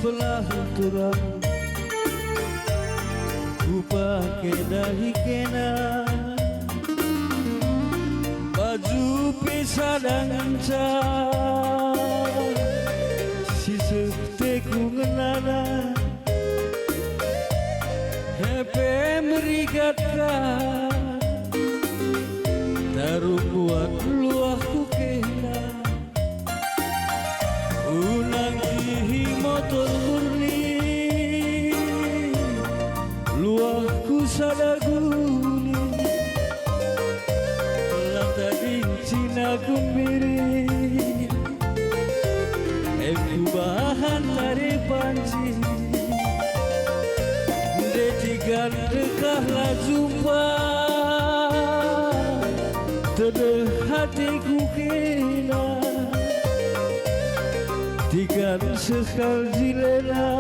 sebelah turang ku pakai dahi kena baju pesadang si sekte ku ngenana hepe merikatkan taruh buat luah ku kena unang kihi motor murni luah ku sadaguni lata dincina kumbiri ku bahan tari panci detikan dekahlah jumpa tedeh hatiku kena tikan sekal jilena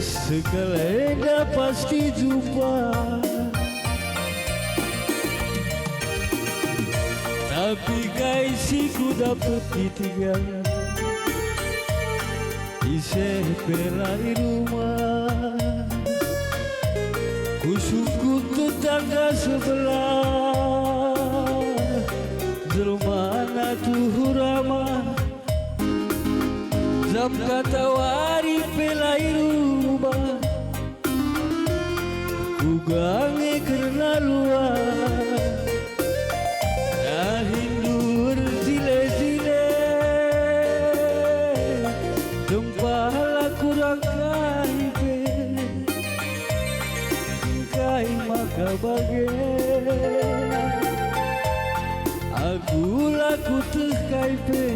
sekal eda pasti jumpa tapi kaisiku dapat ditinggal di sepelai rumah kusukut tetangga sebelah jelmana tuh ramah jam kata wari pelai rumah ku gange karena luar hindur jile-jile jempala kurang kaipe kai maka bagai aku laku teh kaipe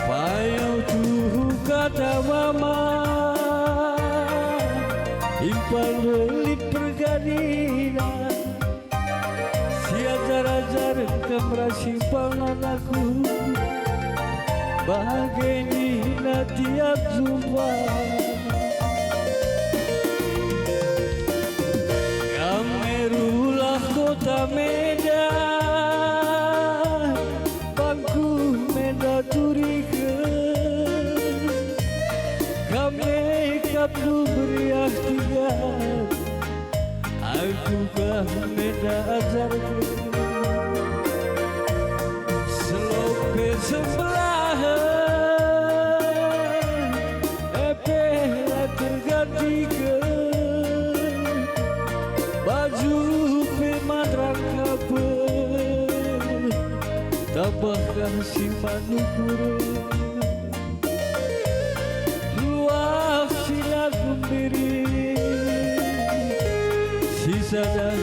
payau tuh kata mama impal belit pergadina ajar-ajar kemerasi pangan aku bahagia nina tiap jumpa Kamerulah kota Medan bangku Medan turikan kami kaplu beriak tiga aku kah Medan ajarkan selope sebelah epela tergantikan baju pemadrang kapal tambahkan simpan ukuran luas sila kumbiri sisa dan